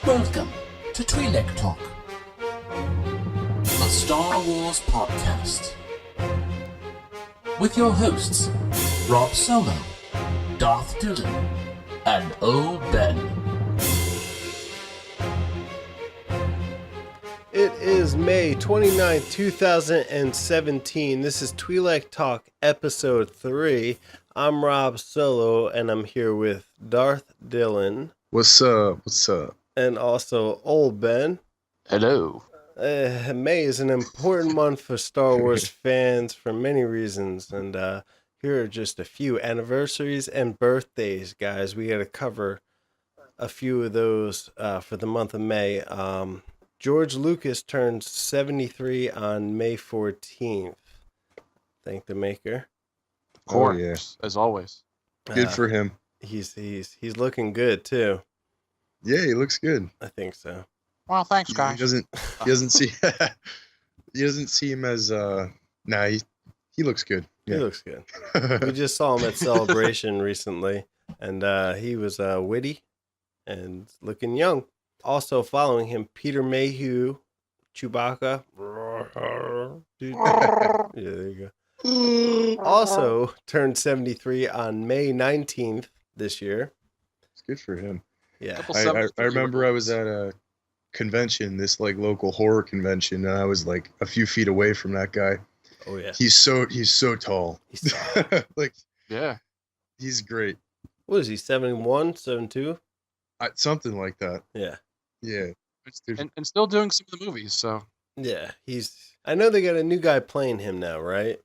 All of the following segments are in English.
Welcome to Twi'lek Talk, a Star Wars podcast, with your hosts, Rob Solo, Darth Dylan, and Old Ben. It is May 29th, 2017. This is Twi'lek Talk, Episode 3. I'm Rob Solo, and I'm here with Darth Dylan. What's up? What's up? And also Old Ben. Hello. May is an important month for Star Wars fans for many reasons, and here are just a few anniversaries and birthdays, guys. We got to cover a few of those for the month of May. George Lucas turned 73 on May 14th. Thank the maker. Of course, as always. Good for him. He's looking good too. Yeah, he looks good. I think so. Well, thanks, guys. He doesn't see him as he looks good. Yeah. He looks good. We just saw him at Celebration recently, and he was witty and looking young. Also following him, Peter Mayhew, Chewbacca. Yeah, there you go. Also turned 73 on May 19th this year. It's good for him. Yeah. I remember I was at a convention, this like local horror convention, and I was like a few feet away from that guy. Oh yeah. He's so tall. He's tall. Like, Yeah. he's great. What is he, 71, 72? Something like that. Yeah. Yeah. And still doing some of the movies, so Yeah. I know they got a new guy playing him now, right?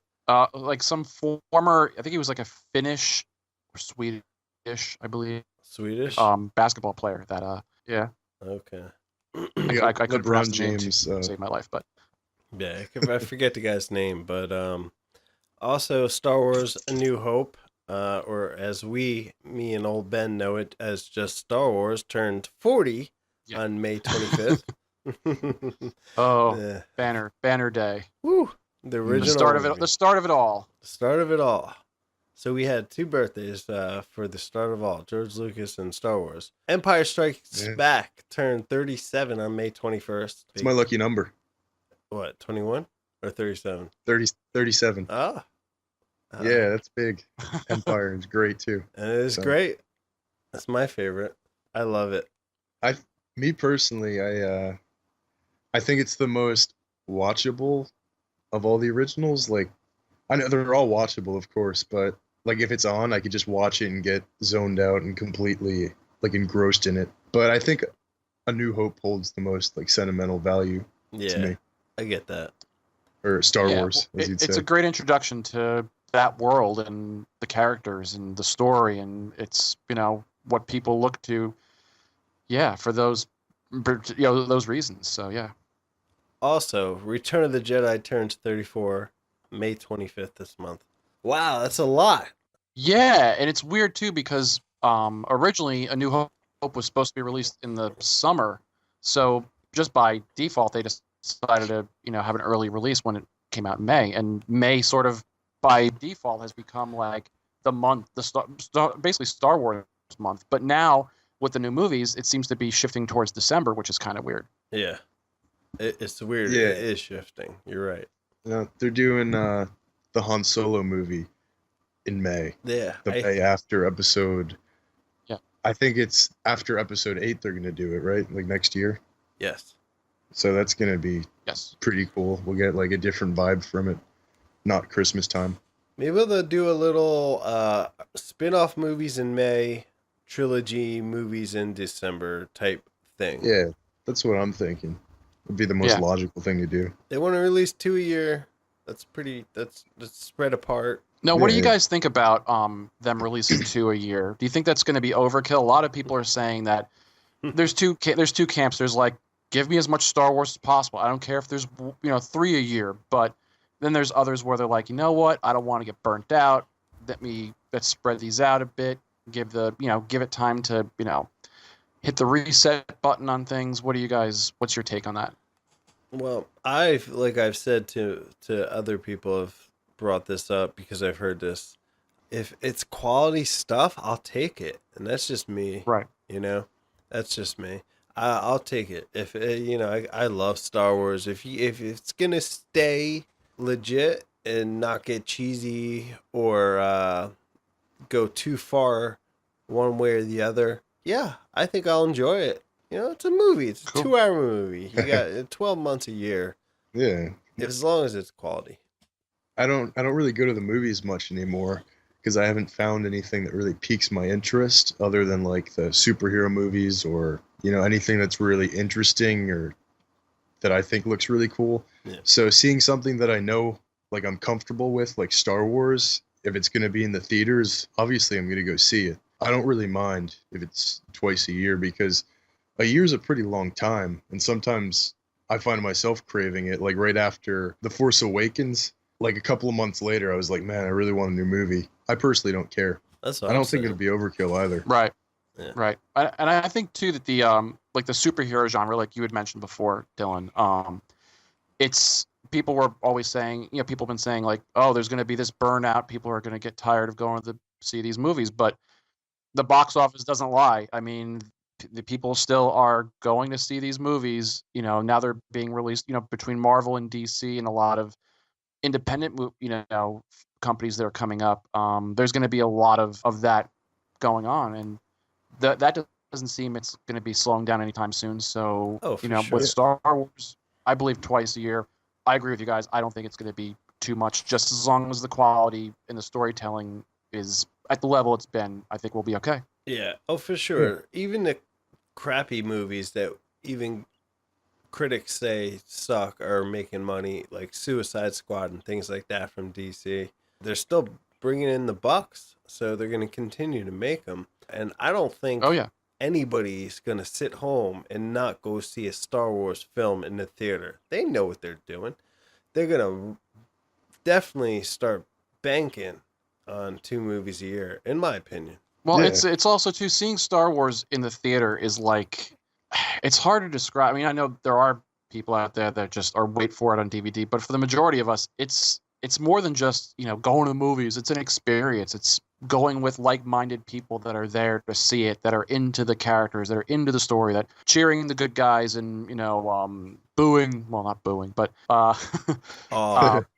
like some former, I think he was like a Finnish or Swedish, I believe, Swedish? basketball player that yeah. Okay. I couldn't pronounce LeBron the name James. to save my life, but Yeah, I forget the guy's name, but also Star Wars A New Hope, or as me and Old Ben know it as just Star Wars, turned 40 on May 25th. oh, Yeah. Banner Day. Woo! The original The start movie. of it. The start of it all. The start of it all. So we had two birthdays for the start of all, George Lucas and Star Wars. Empire Strikes Back turned 37 on May 21st. It's my lucky number. What, 21 or 37? 37. Ah. Yeah, that's big. Empire is great too. And it is great. That's my favorite. I love it. Me personally, I think it's the most watchable of all the originals. Like, I know they're all watchable, of course, but like if it's on, I could just watch it and get zoned out and completely like engrossed in it. But I think A New Hope holds the most like sentimental value to me. I get that. Or Star Wars, as you'd say. It's a great introduction to that world and the characters and the story, and it's what people look to. Yeah, for those reasons. So yeah. Also, Return of the Jedi turns 34 May 25th this month. Wow, that's a lot. Yeah, and it's weird too because originally A New Hope was supposed to be released in the summer, so just by default they decided to have an early release when it came out in May, and May sort of by default has become like the month, basically Star Wars month. But now with the new movies, it seems to be shifting towards December, which is kind of weird. Yeah, it's weird. Yeah. It is shifting. You're right. They're doing the Han Solo movie in May. Yeah, The May after episode. Yeah. I think it's after episode 8 they're gonna do it, right? Like next year. Yes. So that's gonna be pretty cool. We'll get like a different vibe from it. Not Christmas time. Maybe they'll do a little spin-off movies in May, trilogy movies in December type thing. Yeah, that's what I'm thinking. Would be the most logical thing to do. They want to release 2 a year. That's spread apart. No, what do you guys think about them releasing 2 a year? Do you think that's going to be overkill? A lot of people are saying that there's two camps. There's like, give me as much Star Wars as possible. I don't care if there's 3 a year, but then there's others where they're like, you know what? I don't want to get burnt out. Let's spread these out a bit. Give it time to hit the reset button on things. What's your take on that? Well, I've said to other people have brought this up because I've heard this. If it's quality stuff, I'll take it. And that's just me. Right. That's just me. I'll take it. If I love Star Wars. If it's gonna stay legit and not get cheesy or go too far one way or the other, yeah, I think I'll enjoy it. It's a movie. It's a Cool. 2-hour movie. You got 12 months a year, Yeah. as long as it's quality. I don't really go to the movies much anymore because I haven't found anything that really piques my interest other than like the superhero movies or anything that's really interesting or that I think looks really cool. Yeah. So seeing something that I know like I'm comfortable with, like Star Wars, if it's going to be in the theaters, obviously I'm going to go see it. I don't really mind if it's twice a year because a year's a pretty long time, and sometimes I find myself craving it. Like right after The Force Awakens, like a couple of months later, I was like, man, I really want a new movie. I personally don't care. That's what I I'm don't think saying. it'll be overkill either. Right. Yeah. Right. And I think too that the like the superhero genre, like you had mentioned before, Dylan, it's people were always saying, people have been saying like, oh, there's going to be this burnout. People are going to get tired of going to see these movies, but the box office doesn't lie. I mean, the people still are going to see these movies. Now they're being released, between Marvel and DC and a lot of independent, companies that are coming up. There's going to be a lot of that going on, and that doesn't seem it's going to be slowing down anytime soon. So, For sure. with Star Wars, I believe twice a year. I agree with you guys. I don't think it's going to be too much. Just as long as the quality and the storytelling is at the level it's been, I think we'll be okay. Yeah. Oh, for sure. Even the crappy movies that even critics say suck are making money, like Suicide Squad and things like that from DC. They're still bringing in the bucks, so they're going to continue to make them. And I don't think anybody's going to sit home and not go see a Star Wars film in the theater. They know what they're doing. They're going to definitely start banking on 2 movies a year, in my opinion. Well, it's also too, seeing Star Wars in the theater is like, it's hard to describe. I mean, I know there are people out there that just are wait for it on DVD, but for the majority of us, it's more than just going to the movies. It's an experience. It's going with like-minded people that are there to see it, that are into the characters, that are into the story, that cheering the good guys and booing. Well, not booing, but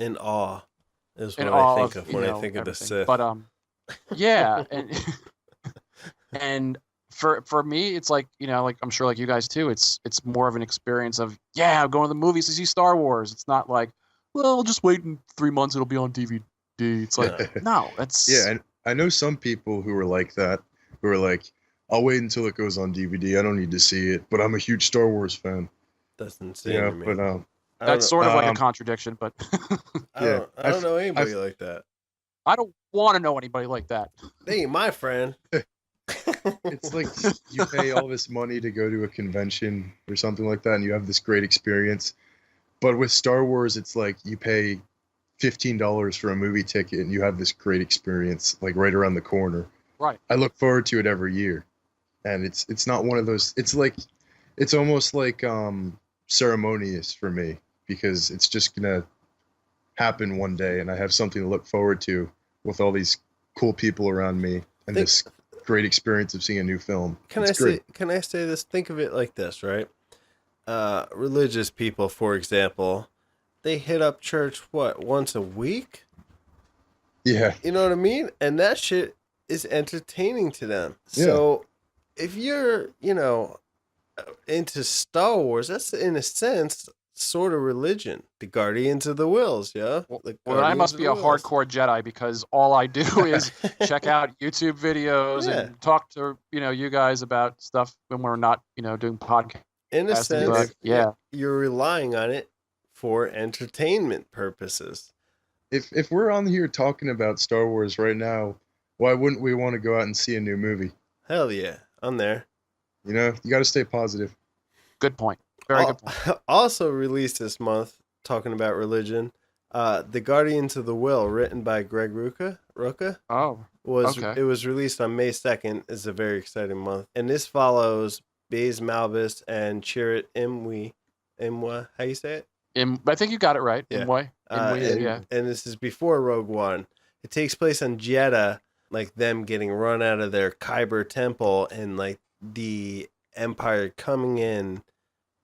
in awe is what in I awe think of when I think of the everything. Sith. But yeah, and for me, it's like like I'm sure like you guys too. It's more of an experience of going to the movies to see Star Wars. It's not like, well, just wait in 3 months, it'll be on DVD. It's like no, that's And I know some people who are like that, who are like, I'll wait until it goes on DVD. I don't need to see it, but I'm a huge Star Wars fan. That's insane to me. But that's sort of like a contradiction, but I don't know anybody like that. I don't want to know anybody like that. They ain't my friend. It's like you pay all this money to go to a convention or something like that, and you have this great experience. But with Star Wars, it's like you pay $15 for a movie ticket, and you have this great experience, like right around the corner. Right. I look forward to it every year, and it's not one of those. It's almost like ceremonious for me because it's just gonna happen one day, and I have something to look forward to with all these cool people around me and this great experience of seeing a new film. Can I say this? Think of it like this, right? Religious people, for example, they hit up church once a week? Yeah. You know what I mean? And that shit is entertaining to them. Yeah. So if you're, into Star Wars, that's in a sense sort of religion. The Guardians of the Wills, yeah? Well, I must be a hardcore Jedi because all I do is check out YouTube videos and talk to, you guys about stuff when we're not, doing podcasts. In a sense, you're relying on it for entertainment purposes. If we're on here talking about Star Wars right now, why wouldn't we want to go out and see a new movie? Hell yeah, I'm there. You got to stay positive. Good point. Very good point. Also released this month, talking about religion, The Guardians of the Will, written by Greg Rucka. It was released on May 2nd. It's a very exciting month. And this follows Baze Malbus and Chirrut Imwe. How you say it? I think you got it right. Yeah. Imwe. And this is before Rogue One. It takes place on Jeddah, like them getting run out of their Kyber temple, and like the Empire coming in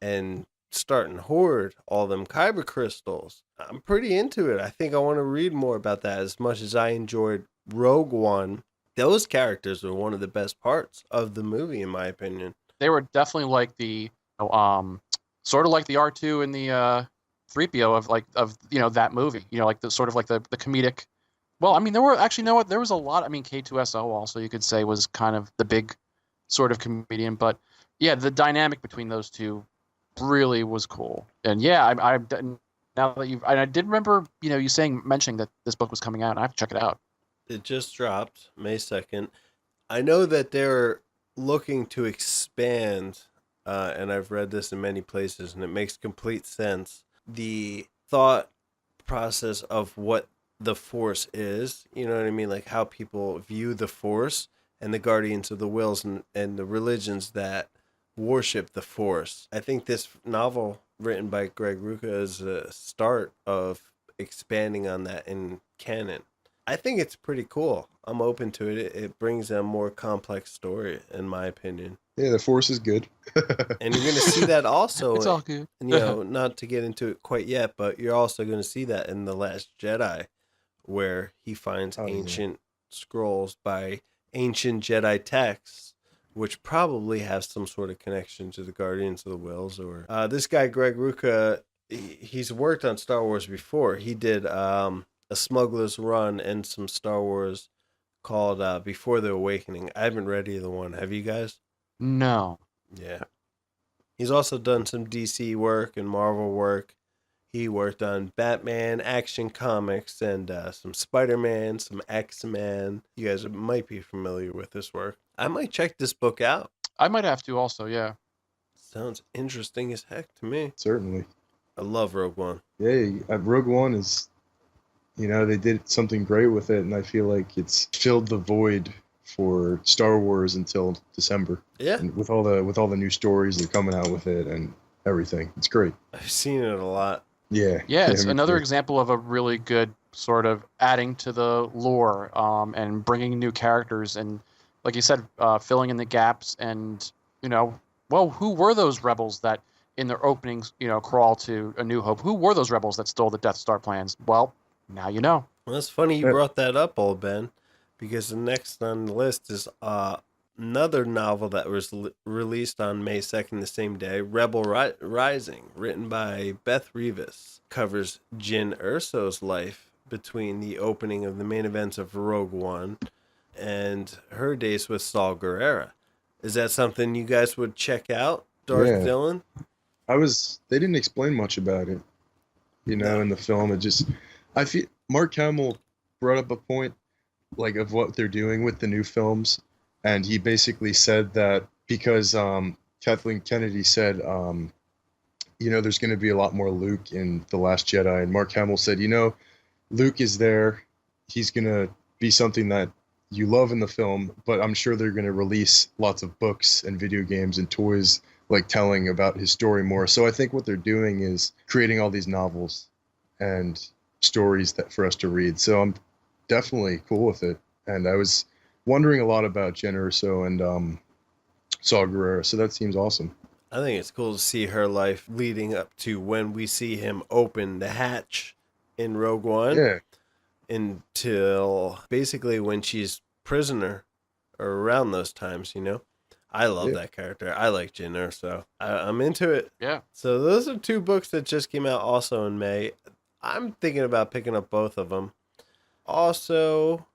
and starting to hoard all them kyber crystals. I'm pretty into it. I think I want to read more about that. As much as I enjoyed Rogue One, those characters were one of the best parts of the movie, in my opinion. They were definitely like the sort of like the R2 and the 3PO of that movie. Like the sort of like the comedic. Well, I mean, there were actually, there was a lot. I mean, K2SO also, you could say, was kind of the big sort of comedian. But yeah, the dynamic between those two really was cool. And yeah, I now that I did remember, you mentioning that this book was coming out, and I have to check it out. It just dropped May 2nd. I know that they're looking to expand, and I've read this in many places, and it makes complete sense. The thought process of what the Force is, you know what I mean? Like how people view the Force and the Guardians of the Wills and the religions that worship the Force. I think this novel written by Greg Rucka is a start of expanding on that in canon. I think it's pretty cool. I'm open to it. It brings a more complex story, in my opinion. Yeah, the Force is good. And you're going to see that also. It's all good. Not to get into it quite yet, but you're also going to see that in The Last Jedi, where he finds ancient scrolls by ancient Jedi texts, which probably have some sort of connection to the Guardians of the Wills. Or this guy, Greg Rucka, he's worked on Star Wars before. He did A Smuggler's Run and some Star Wars called Before the Awakening. I haven't read either one. Have you guys? No. Yeah. He's also done some DC work and Marvel work. He worked on Batman, Action Comics, and some Spider-Man, some X-Men. You guys might be familiar with this work. I might check this book out. I might have to also, yeah. Sounds interesting as heck to me. Certainly. I love Rogue One. Yeah, Rogue One is, they did something great with it, and I feel like it's filled the void for Star Wars until December. Yeah. And with all the new stories that are coming out with it and everything. It's great. I've seen it a lot. Yeah. Yeah, it's another example of a really good sort of adding to the lore and bringing new characters and, like you said, filling in the gaps and, who were those rebels that in their openings, crawl to A New Hope? Who were those rebels that stole the Death Star plans? Well, now you know. Well, it's funny you brought that up, old Ben, because the next on the list is another novel that was released on May 2nd, the same day, Rebel Rising, written by Beth Revis, covers Jyn Erso's life between the opening of the main events of Rogue One and her days with Saw Gerrera. Is that something you guys would check out, Darth Dillon? They didn't explain much about it, in the film. I feel Mark Hamill brought up a point, like, of what they're doing with the new films. And he basically said that because Kathleen Kennedy said, there's going to be a lot more Luke in The Last Jedi. And Mark Hamill said, Luke is there. He's going to be something that you love in the film, but I'm sure they're going to release lots of books and video games and toys, like telling about his story more. So I think what they're doing is creating all these novels and stories for us to read. So I'm definitely cool with it. And I was wondering a lot about Jyn Erso and Saw Gerrera, so that seems awesome. I think it's cool to see her life leading up to when we see him open the hatch in Rogue One. Yeah. Until basically when she's prisoner or around those times, I love that character. I like Jyn Erso. I'm into it. Yeah. So those are two books that just came out also in May. I'm thinking about picking up both of them. Also,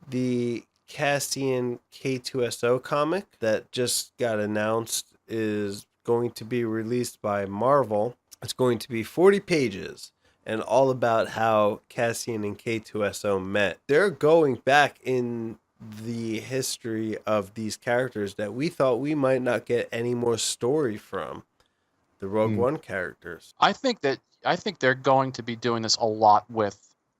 the Cassian K2SO comic that just got announced is going to be released by Marvel. It's going to be 40 pages and all about how Cassian and K2SO met. They're going back in the history of these characters that we thought we might not get any more story from. The Rogue One characters. I think they're going to be doing this a lot with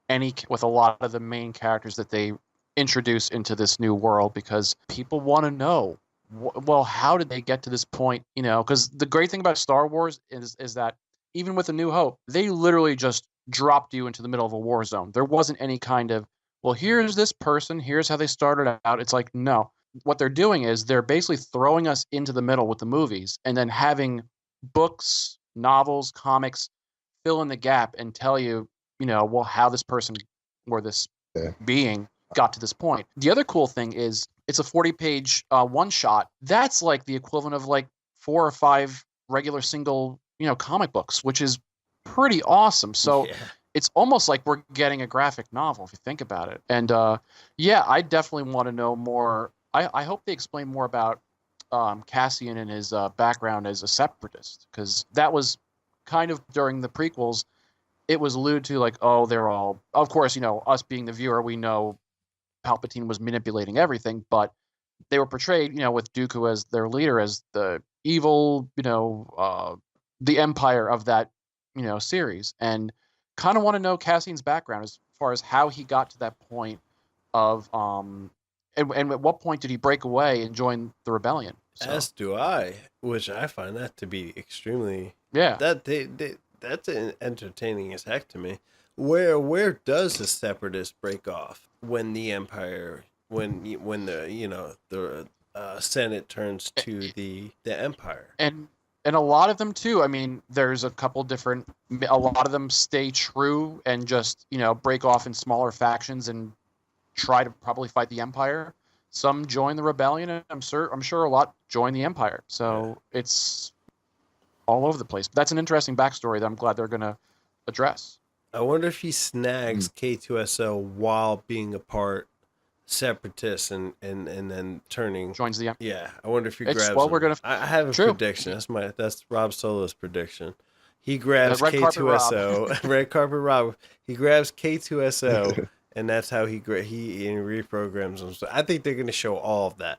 a lot of the main characters that they introduce into this new world, because people want to know, well, how did they get to this point? Because the great thing about Star Wars is that even with A New Hope, they literally just dropped you into the middle of a war zone. There wasn't any kind of, well, here's this person, here's how they started out. It's like, no, what they're doing is they're basically throwing us into the middle with the movies and then having books, novels, comics fill in the gap and tell you, well, how this person or this being got to this point. The other cool thing is it's a 40-page one shot. That's like the equivalent of like 4 or 5 regular single, comic books, which is pretty awesome. So it's almost like we're getting a graphic novel if you think about it. And I definitely want to know more. I hope they explain more about Cassian and his background as a separatist, because that was kind of during the prequels. It was alluded to like, oh, they're all, of course, us being the viewer, we know Palpatine was manipulating everything, but they were portrayed, with Dooku as their leader, as the evil, the empire of that, series. And kind of want to know Cassian's background as far as how he got to that point of, and at what point did he break away and join the rebellion? So. As do I, which I find that to be extremely that's entertaining as heck to me. Where does the separatist break off when the empire, when the Senate turns to the empire? And a lot of them too. I mean, there's a couple different. A lot of them stay true and just break off in smaller factions and try to probably fight the empire. Some join the rebellion, and I'm sure a lot join the empire. So it's all over the place. But that's an interesting backstory that I'm glad they're going to address. I wonder if he snags K2SO while being a part separatist and then turning joins the yeah. I wonder if he grabs. Well, we're gonna. I have a prediction. That's Rob Solo's prediction. He grabs K2SO. Red carpet Rob. He grabs K2SO, and that's how he reprograms them. So I think they're going to show all of that.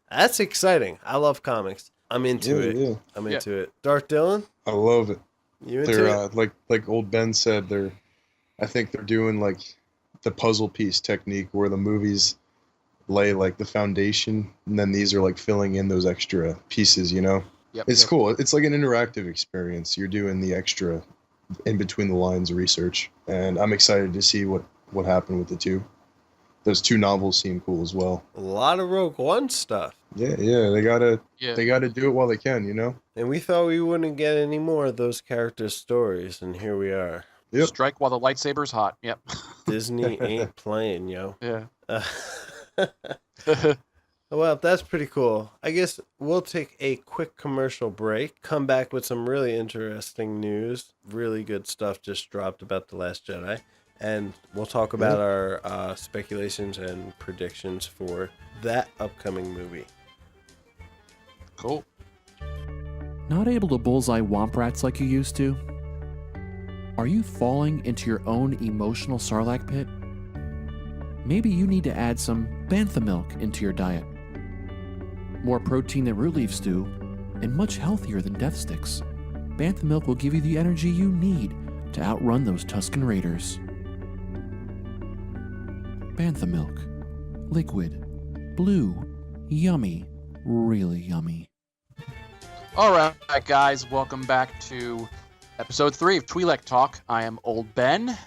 That's exciting. I love comics. I'm into it. Yeah. I'm into it. Darth Dillon? I love it. You into it? Like old Ben said, I think they're doing like the puzzle piece technique where the movies lay like the foundation, and then these are like filling in those extra pieces. It's cool. It's like an interactive experience. You're doing the extra in between the lines research, and I'm excited to see what happened with the two. Those 2 novels seem cool as well. A lot of Rogue One stuff. Yeah, they gotta do it while they can, And we thought we wouldn't get any more of those characters' stories, and here we are. Yep. Strike while the lightsaber's hot. Yep. Disney ain't playing, yo. Yeah. Well, that's pretty cool. I guess we'll take a quick commercial break, come back with some really interesting news. Really good stuff just dropped about The Last Jedi. And we'll talk about our speculations and predictions for that upcoming movie. Cool. Not able to bullseye womp rats like you used to? Are you falling into your own emotional sarlacc pit? Maybe you need to add some bantha milk into your diet. More protein than root leaf stew, and much healthier than death sticks. Bantha milk will give you the energy you need to outrun those Tusken Raiders. Bantha milk. Liquid. Blue. Yummy. Really yummy. All right, guys. Welcome back to episode 3 of Twi'lek Talk. I am Old Ben.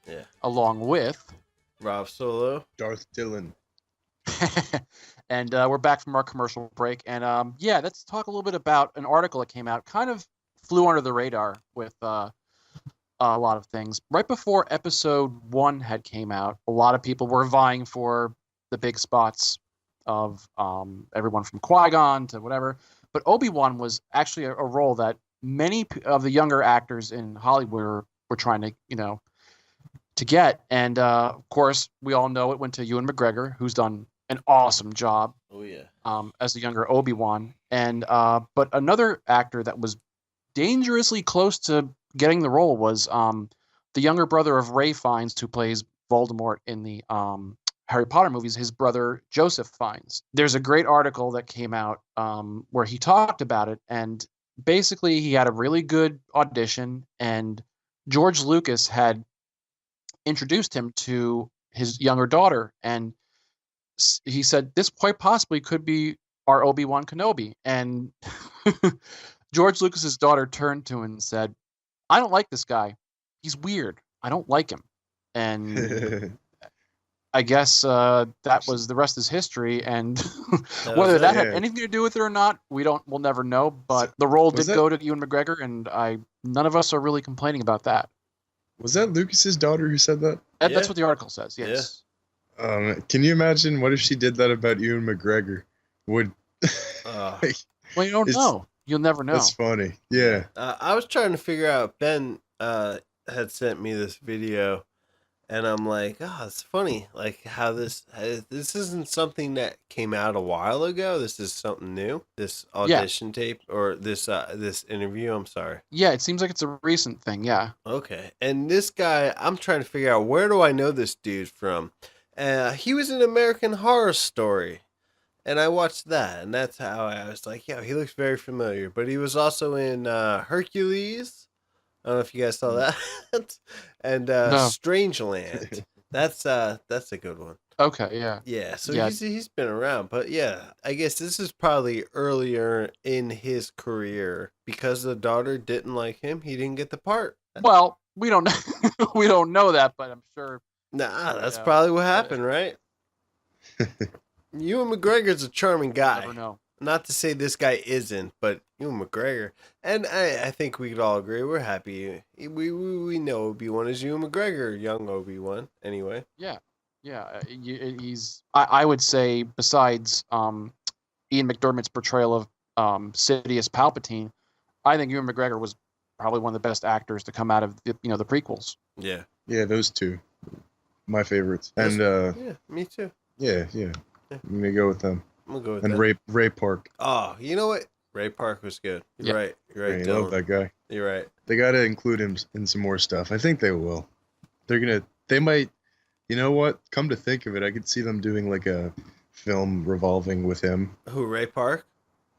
Yeah. Along with... Rob Solo. Darth Dillon. And we're back from our commercial break. And let's talk a little bit about an article that came out. Kind of flew under the radar with... a lot of things. Right before episode 1 had came out, a lot of people were vying for the big spots of everyone from Qui-Gon to whatever. But Obi-Wan was actually a role that many of the younger actors in Hollywood were trying to get. And of course, we all know it went to Ewan McGregor, who's done an awesome job. Oh yeah. As the younger Obi-Wan. And but another actor that was dangerously close to getting the role was the younger brother of Ray Fiennes, who plays Voldemort in the Harry Potter movies, his brother Joseph Fiennes. There's a great article that came out where he talked about it, and basically he had a really good audition, and George Lucas had introduced him to his younger daughter, and he said, this quite possibly could be our Obi-Wan Kenobi. And George Lucas's daughter turned to him and said, I don't like this guy. He's weird. I don't like him. And I guess that was the rest is history, and That whether was that it. had Yeah. anything to do with it or not, we'll never know. But the role was did that- go to Ewan McGregor, and none of us are really complaining about that. Was that Lucas's daughter who said that? That's Yeah. what the article says. Yeah. Yes. Can you imagine what if she did that about Ewan McGregor? Would Uh, Well, you don't It's- know. You'll never know. That's funny. Yeah. I was trying to figure out. Ben had sent me this video, and I'm like, oh, it's funny, like how this isn't something that came out a while ago. This is something new. This audition tape or this interview. I'm sorry. Yeah, it seems like it's a recent thing. Yeah. Okay, and this guy, I'm trying to figure out where do I know this dude from. He was in American Horror Story. And I watched that, and that's how I was like, yeah, he looks very familiar. But he was also in Hercules. I don't know if you guys saw that. And No. Strangeland. That's a good one. Okay. Yeah. Yeah, so Yeah. he's been around. But yeah, I guess this is probably earlier in his career. Because the daughter didn't like him, he didn't get the part. Well, we don't we don't know that, but I'm sure. Nah, that's Yeah. probably what happened, right? Ewan McGregor's a charming guy. Never know. Not to say this guy isn't, but Ewan McGregor. And I think we could all agree we're happy. We know Obi-Wan is Ewan McGregor, young Obi-Wan, anyway. Yeah. He's. I would say besides Ian McDermott's portrayal of Sidious Palpatine, I think Ewan McGregor was probably one of the best actors to come out of the prequels. Yeah. Yeah, those two. My favorites. Yes. And Yeah, me too. yeah. I'm gonna go with them. I'm going to go with And that. Ray Park. Oh, you know what? Ray Park was good. You're right. You're right, I love Dylan. that guy. You're right. They gotta include him in some more stuff. I think they will. They might, you know what? Come to think of it, I could see them doing like a film revolving with him. Who, Ray Park?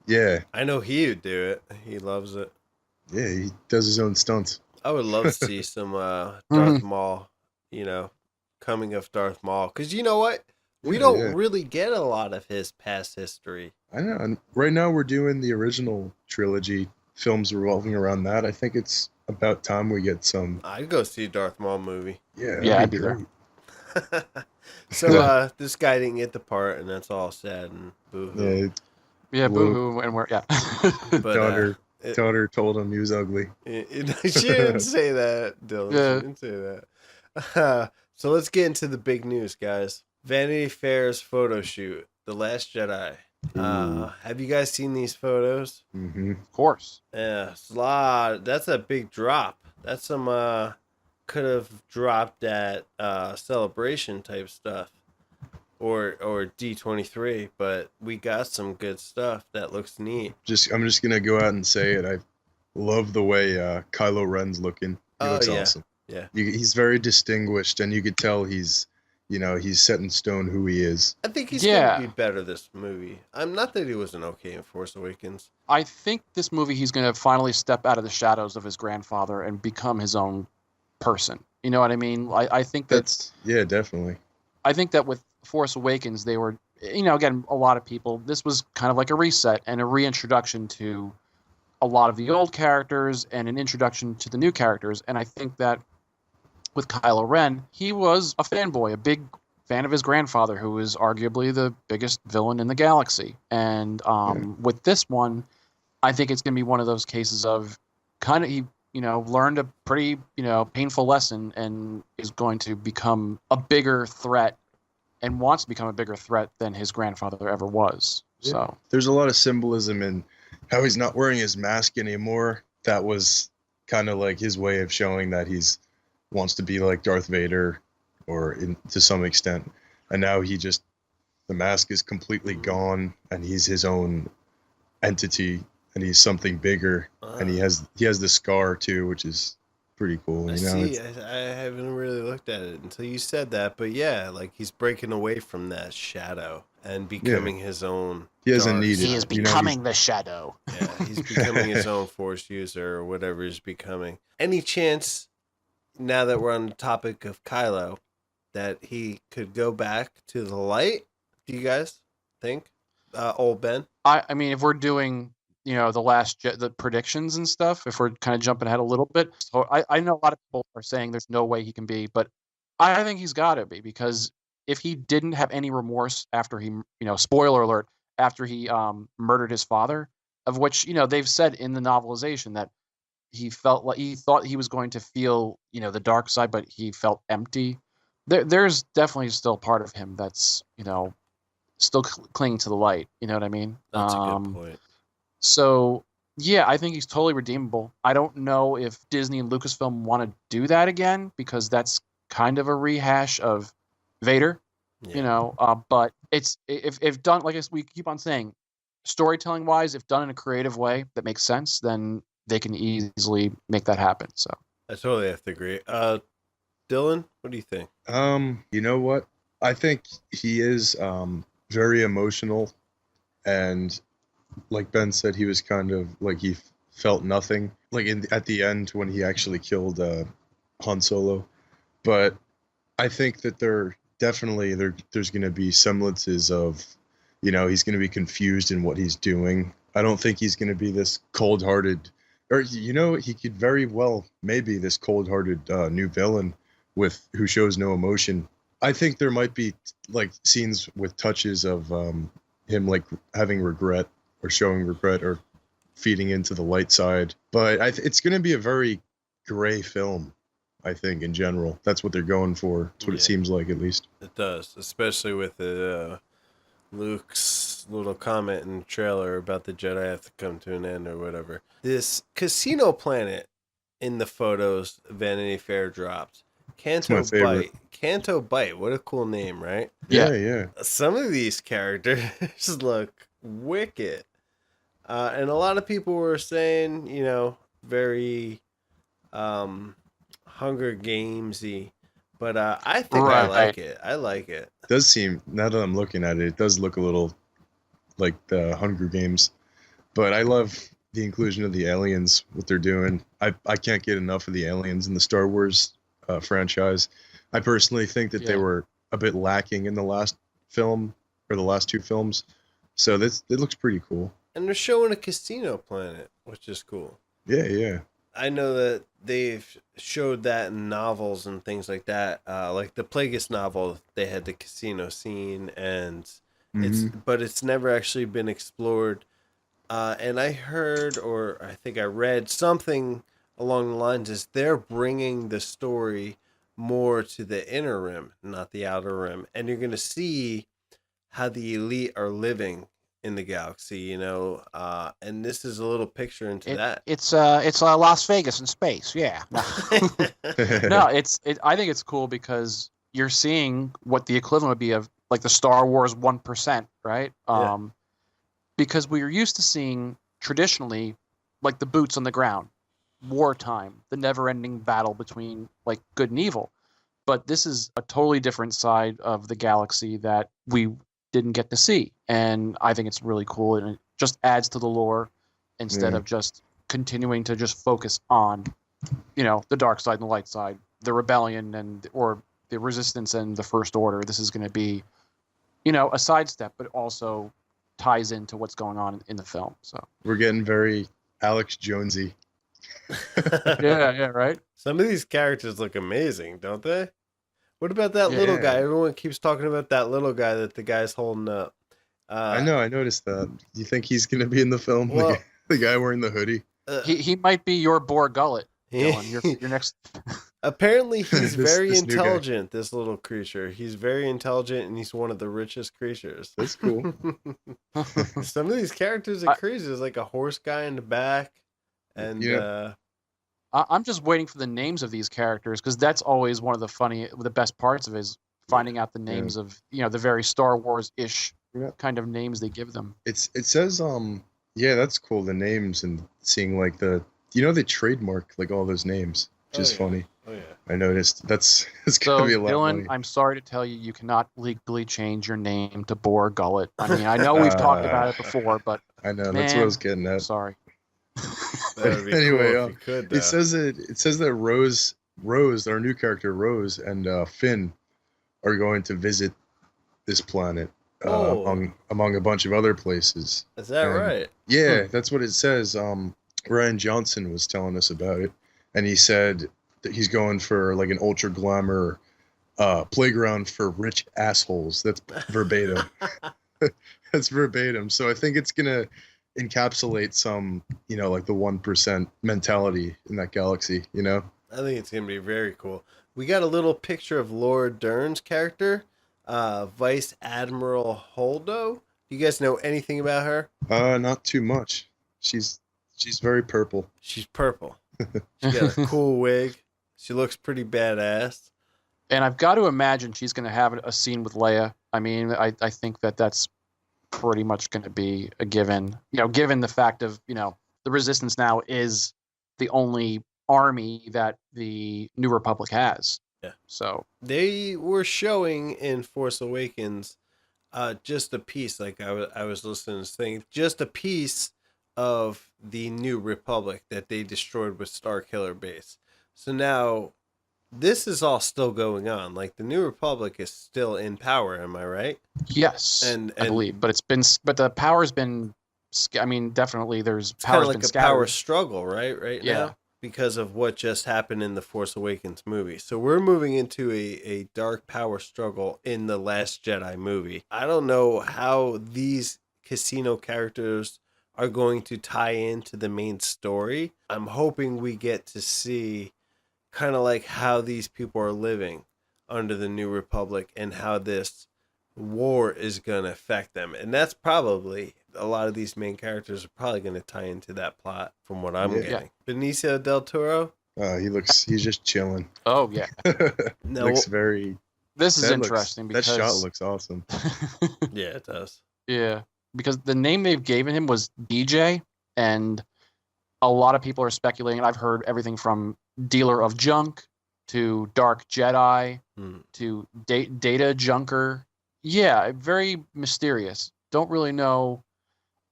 Yeah. I know he would do it. He loves it. Yeah, he does his own stunts. I would love to see some Darth Maul, coming of Darth Maul. Because you know what? We Yeah, don't yeah. really get a lot of his past history. I know. And right now we're doing the original trilogy films revolving around that. I think it's about time we get some. I'd go see a Darth Maul movie. Yeah. Yeah, that'd I'd be there. great. So this guy didn't get the part, and that's all sad and boo-hoo. Yeah, Yeah, Well- boohoo, and we're yeah. But daughter told him he was ugly. she didn't say that, Dylan. Yeah. She didn't say that. So let's get into the big news, guys. Vanity Fair's photo shoot, The Last Jedi. Have you guys seen these photos? Mm-hmm. Of course. Yeah, it's a lot. That's a big drop. That's some could have dropped at Celebration type stuff, or D23. But we got some good stuff that looks neat. I'm just gonna go out and say it. I love the way Kylo Ren's looking. He Oh, looks yeah. awesome. Yeah. He's very distinguished, and you could tell he's set in stone who he is. I think he's Yeah. gonna be better this movie. I'm not that he wasn't okay in Force Awakens. I think this movie he's going to finally step out of the shadows of his grandfather and become his own person. You know what I mean? I think Yeah, definitely. I think that with Force Awakens they were, again, a lot of people, this was kind of like a reset and a reintroduction to a lot of the old characters and an introduction to the new characters. And I think that with Kylo Ren, he was a fanboy, a big fan of his grandfather, who is arguably the biggest villain in the galaxy. And with this one, I think it's going to be one of those cases of kind of he learned a pretty painful lesson and is going to become a bigger threat and wants to become a bigger threat than his grandfather ever was. Yeah. So There's a lot of symbolism in how he's not wearing his mask anymore. That was kind of like his way of showing that he's wants to be like Darth Vader, or to some extent. And now the mask is completely gone, and he's his own entity, and he's something bigger. And he has the scar too, which is pretty cool. I You know, see. I haven't really looked at it until you said that, but yeah, like he's breaking away from that shadow and becoming his own. he doesn't dark need side. it. he is You know, becoming the shadow. Yeah, he's becoming his own Force user or whatever he's becoming. Any chance, now that we're on the topic of Kylo, that he could go back to the light? Do you guys think? Old Ben? I mean, if we're doing, the predictions and stuff, if we're kind of jumping ahead a little bit, so I know a lot of people are saying there's no way he can be, but I think he's got to be, because if he didn't have any remorse after he, spoiler alert, after he murdered his father, of which, they've said in the novelization that he felt like he thought he was going to feel, the dark side, but he felt empty. There's definitely still part of him that's, still clinging to the light. You know what I mean? That's a good point. So yeah, I think he's totally redeemable. I don't know if Disney and Lucasfilm want to do that again, because that's kind of a rehash of Vader. But it's if done, like we keep on saying, storytelling wise, if done in a creative way that makes sense, then they can easily make that happen. So I totally have to agree. Dylan, what do you think? You know what? I think he is very emotional, and like Ben said, he was kind of like he felt nothing. Like at the end when he actually killed Han Solo, but I think that there's going to be semblances of, he's going to be confused in what he's doing. I don't think he's going to be this cold-hearted, or he could very well maybe this cold-hearted new villain who shows no emotion. I think there might be like scenes with touches of him like having regret or showing regret or feeding into the light side, but it's going to be a very gray film. I think in general, that's what they're going for. That's what it seems like, at least. It does, especially with Luke's little comment in the trailer about the Jedi have to come to an end or whatever. This casino planet in the photos Vanity Fair dropped. Canto Bite. Canto Bite. What a cool name, right? Yeah. Some of these characters look wicked. And a lot of people were saying, very Hunger Gamesy, but I think I like it. I like it. It does seem, now that I'm looking at it, it does look a little like the Hunger Games, but I love the inclusion of the aliens, what they're doing. I can't get enough of the aliens in the Star Wars franchise. I personally think that they were a bit lacking in the last film, or the last two films, so it looks pretty cool. And they're showing a casino planet, which is cool. Yeah. I know that they've showed that in novels and things like that. Like the Plagueis novel, they had the casino scene, and it's never actually been explored. And I heard, or I think I read something along the lines is they're bringing the story more to the inner rim, not the outer rim, and you're going to see how the elite are living in the galaxy, and this is a little picture into that. It's Las Vegas in space, yeah. No, I think it's cool because you're seeing what the equivalent would be of like the Star Wars 1%, right? Because we are used to seeing traditionally like the boots on the ground, wartime, the never-ending battle between like good and evil. But this is a totally different side of the galaxy that we didn't get to see, and I think it's really cool, and it just adds to the lore instead of just continuing to just focus on the dark side and the light side, the rebellion or the resistance and the First Order. This is going to be a sidestep, but also ties into what's going on in the film. So we're getting very Alex Jonesy. yeah, right. Some of these characters look amazing, don't they? What about that little guy? Everyone keeps talking about that little guy that the guy's holding up. I know, I noticed that. Do you think he's going to be in the film? Well, the guy wearing the hoodie? He might be your Boar Gullet. Dylan. Your next. Apparently, he's very intelligent, this little creature. He's very intelligent, and he's one of the richest creatures. That's cool. Some of these characters are crazy. There's like a horse guy in the back. And I'm just waiting for the names of these characters, because that's always one of the best parts of it, is finding out the names of the very Star Wars-ish kind of names they give them. It says that's cool, the names, and seeing like they trademark like all those names, which is funny. Oh yeah, I noticed. It's gonna be a lot. Dylan, I'm sorry to tell you, you cannot legally change your name to Boar Gullet. I mean, I know we've talked about it before, but I know that's what I was getting at. Sorry. Anyway, cool if you could, it says that Rose, our new character Rose, and Finn are going to visit this planet among a bunch of other places. Is that right? Yeah, that's what it says. Ryan Johnson was telling us about it, and he said that he's going for like an ultra glamour playground for rich assholes. That's verbatim. That's verbatim. So I think it's gonna encapsulate some, like the 1% mentality in that galaxy. I think it's going to be very cool. We got a little picture of Laura Dern's character, Vice Admiral Holdo. You guys know anything about her? Not too much. She's very purple. She's purple. She got a cool wig. She looks pretty badass. And I've got to imagine she's going to have a scene with Leia. I mean, I think that's pretty much going to be a given. Given the fact of, the Resistance now is the only army that the New Republic has. Yeah. So they were showing in Force Awakens just a piece, like I was listening to this thing, just a piece of the New Republic that they destroyed with Starkiller Base. So now this is all still going on. Like the New Republic is still in power, am I right? Yes, and I believe, but the power's been. I mean, definitely, there's it's kind power's of like been a scattered. power struggle, right Yeah. now, because of what just happened in the Force Awakens movie. So we're moving into a dark power struggle in the Last Jedi movie. I don't know how these casino characters are going to tie into the main story. I'm hoping we get to see kind of like how these people are living under the New Republic and how this war is going to affect them. And that's probably, a lot of these main characters are probably going to tie into that plot from what I'm getting. Benicio del Toro? He's just chilling. Oh, yeah. No, Looks very... This is interesting because... That shot looks awesome. yeah, it does. Yeah, because the name they've given him was DJ, and a lot of people are speculating. I've heard everything from dealer of junk to dark Jedi to data junker. Yeah, very mysterious. Don't really know.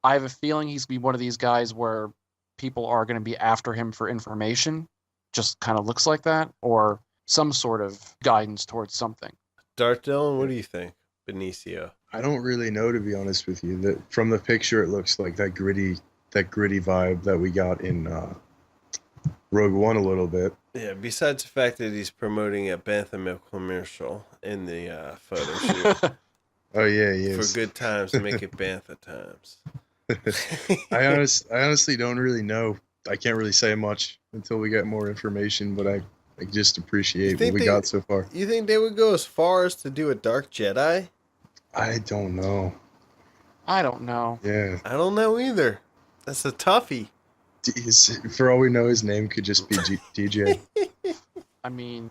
I have a feeling he's going to be one of these guys where people are going to be after him for information. Just kind of looks like that, or some sort of guidance towards something. Darth Dillon, what do you think? Benicio. I don't really know, to be honest with you. That from the picture, it looks like that gritty vibe that we got in Rogue One a little bit. Yeah, besides the fact that he's promoting a Bantha Milk commercial in the photo shoot. Oh, yeah, he is. For good times, make it Bantha times. I honestly don't really know. I can't really say much until we get more information, but I just appreciate what we got so far. You think they would go as far as to do a Dark Jedi? I don't know. I don't know. Yeah. I don't know either. That's a toughie. For all we know, his name could just be DJ. I mean,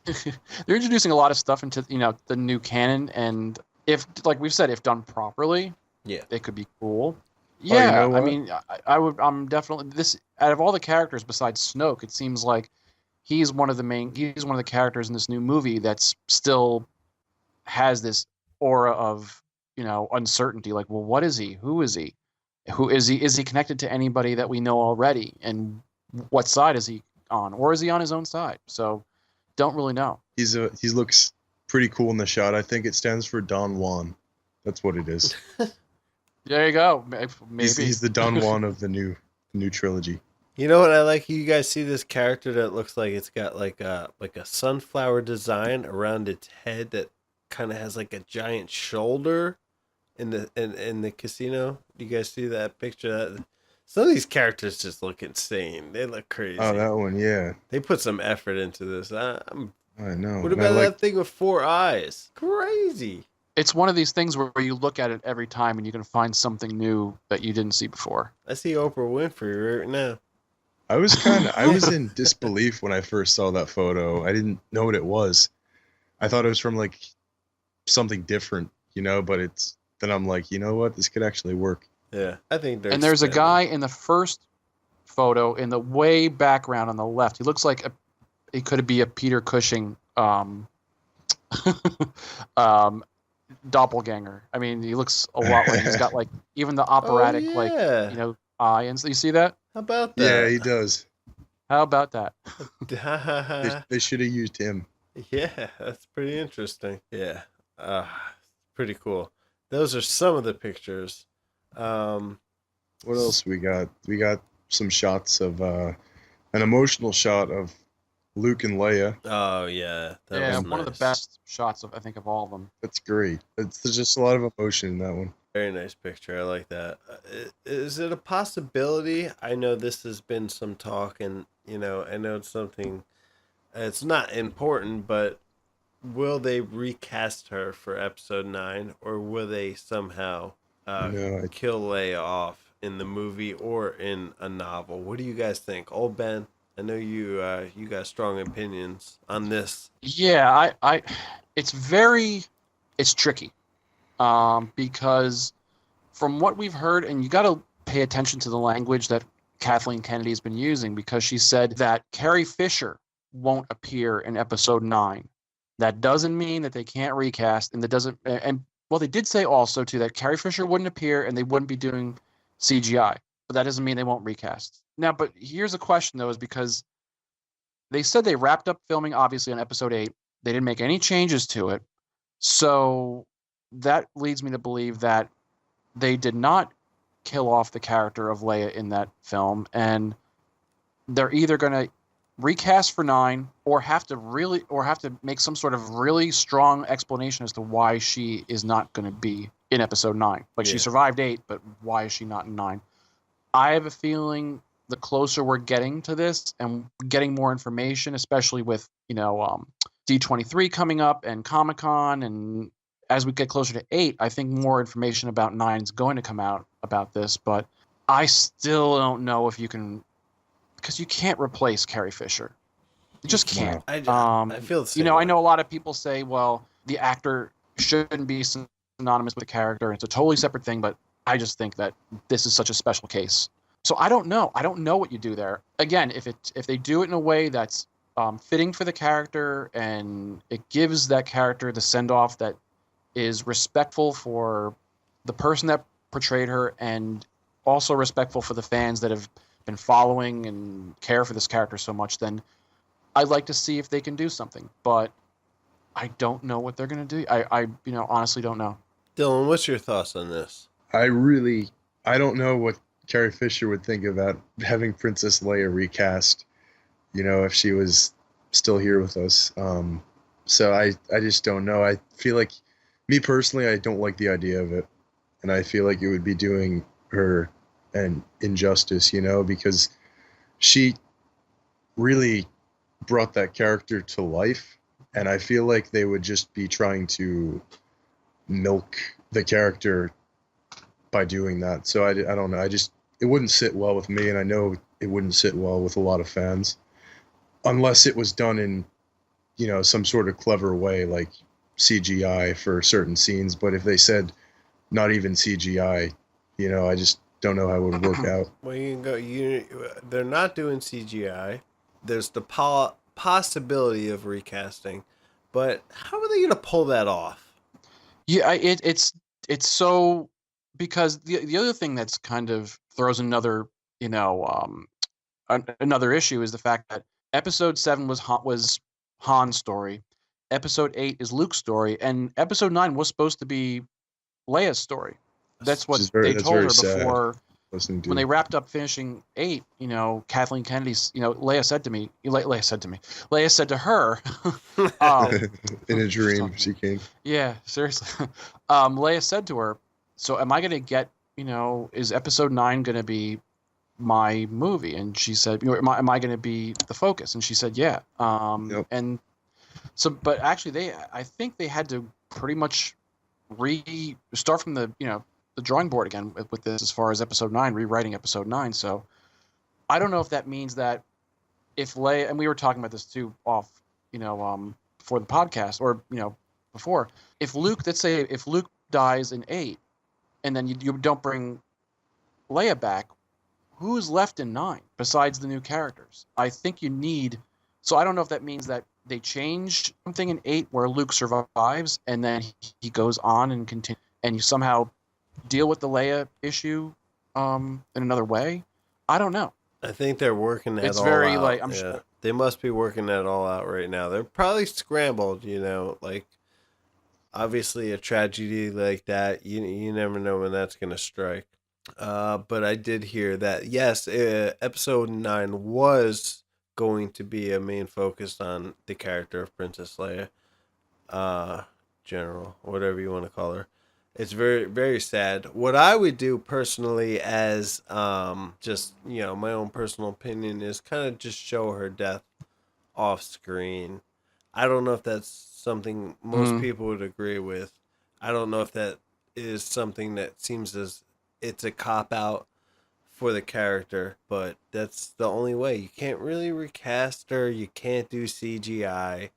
they're introducing a lot of stuff into the new canon, and if, like we've said, if done properly, they could be cool. Yeah, I mean, I'm definitely this. Out of all the characters besides Snoke, it seems like he's one of the characters in this new movie that's still has this aura of uncertainty. Like, well, what is he? Who is he? Who is he? Is he connected to anybody that we know already? And what side is he on? Or is he on his own side? So, don't really know. He looks pretty cool in the shot. I think it stands for Don Juan. That's what it is. There you go. Maybe he's the Don Juan of the new trilogy. You know what I like? You guys see this character that looks like it's got like a sunflower design around its head that kind of has like a giant shoulder in the casino. Do you guys see that picture? Some of these characters just look insane. They look crazy. Oh, that one, yeah. They put some effort into this. I know. What about that thing with 4 eyes? Crazy. It's one of these things where you look at it every time and you can find something new that you didn't see before. I see Oprah Winfrey right now. I was in disbelief when I first saw that photo. I didn't know what it was. I thought it was from like something different, but then I'm like, you know what? This could actually work. Yeah, I think And there's a guy in the first photo in the way background on the left. He looks like he could be a Peter Cushing doppelganger. I mean, he looks a lot like he's got like even the operatic eye, and so you see that? How about that? Yeah, he does. How about that? They should have used him. Yeah, that's pretty interesting. Yeah, pretty cool. Those are some of the pictures. What else we got? We got some shots of an emotional shot of Luke and Leia. Oh yeah, that Yeah, was one of the nice. best shots of all of them. That's great. There's just a lot of emotion in that one. Very nice picture. I like that. Is it a possibility? I know this has been some talk, and I know it's something. It's not important, but will they recast her for Episode 9, or will they somehow No, kill Leia off in the movie or in a novel? What do you guys think, Old Ben? I know you got strong opinions on this. Yeah, it's tricky, because from what we've heard, and you got to pay attention to the language that Kathleen Kennedy has been using, because she said that Carrie Fisher won't appear in Episode 9. That doesn't mean that they can't recast, and well, they did say also too that Carrie Fisher wouldn't appear and they wouldn't be doing CGI, but that doesn't mean they won't recast. Now, but here's a question though, is because they said they wrapped up filming obviously on Episode 8. They didn't make any changes to it, so that leads me to believe that they did not kill off the character of Leia in that film, and they're either going to recast for 9 or have to make some sort of really strong explanation as to why she is not going to be in Episode 9. Like, she survived 8, but why is she not in 9? I have a feeling the closer we're getting to this and getting more information, especially with D23 coming up and Comic-Con, and as we get closer to 8, I think more information about 9 is going to come out about this. But I still don't know if you can, because you can't replace Carrie Fisher. You just can't. I feel the same I way. know a lot of people say, well, the actor shouldn't be synonymous with the character. It's a totally separate thing, but I just think that this is such a special case. So I don't know. I don't know what you do there. Again, if they do it in a way that's fitting for the character and it gives that character the send-off that is respectful for the person that portrayed her and also respectful for the fans that have been following and care for this character so much, then I'd like to see if they can do something. But I don't know what they're going to do. I honestly don't know. Dylan, what's your thoughts on this? I don't know what Carrie Fisher would think about having Princess Leia recast, if she was still here with us. So I just don't know. I feel like, me personally, I don't like the idea of it. And I feel like it would be doing her an injustice, because she really brought that character to life. And I feel like they would just be trying to milk the character by doing that. So I don't know. It wouldn't sit well with me, and I know it wouldn't sit well with a lot of fans, unless it was done in, some sort of clever way, like CGI for certain scenes. But if they said not even CGI, I just don't know how it would work out. Well, you can go. They're not doing CGI. There's the possibility of recasting, but how are they going to pull that off? Yeah, it's so, because the other thing that's kind of throws another another issue is the fact that Episode 7 was Han's story, Episode 8 is Luke's story, and Episode 9 was supposed to be Leia's story. That's what they told her before. When they wrapped up finishing 8, Kathleen Kennedy's, Leia said to her, in a dream, she came. Yeah, seriously. Leia said to her, so am I going to get, is Episode 9 going to be my movie? And she said, am I going to be the focus? And she said, yeah. Yep. And so, but actually I think they had to pretty much start from the drawing board again with this, as far as Episode 9, rewriting Episode 9. So I don't know if that means that if Leia, and we were talking about this too off, before the podcast, or, before, if Luke dies in 8, and then you don't bring Leia back, who's left in 9 besides the new characters? I think you need, so I don't know if that means that they change something in 8 where Luke survives and then he goes on and continue, and you somehow deal with the Leia issue in another way. I don't know. I think they're working that It's all very, out. like, I'm Yeah. sure. They must be working that all out right now. They're probably scrambled, like, obviously a tragedy like that, you never know when that's going to strike. But I did hear that, yes, Episode 9 was going to be a main focus on the character of Princess Leia, General, whatever you want to call her. It's very, very sad. What I would do personally, as just my own personal opinion, is kind of just show her death off screen. I don't know if that's something most people would agree with. I don't know if that is something that seems as it's a cop out for the character, but that's the only way. You can't really recast her. You can't do CGI.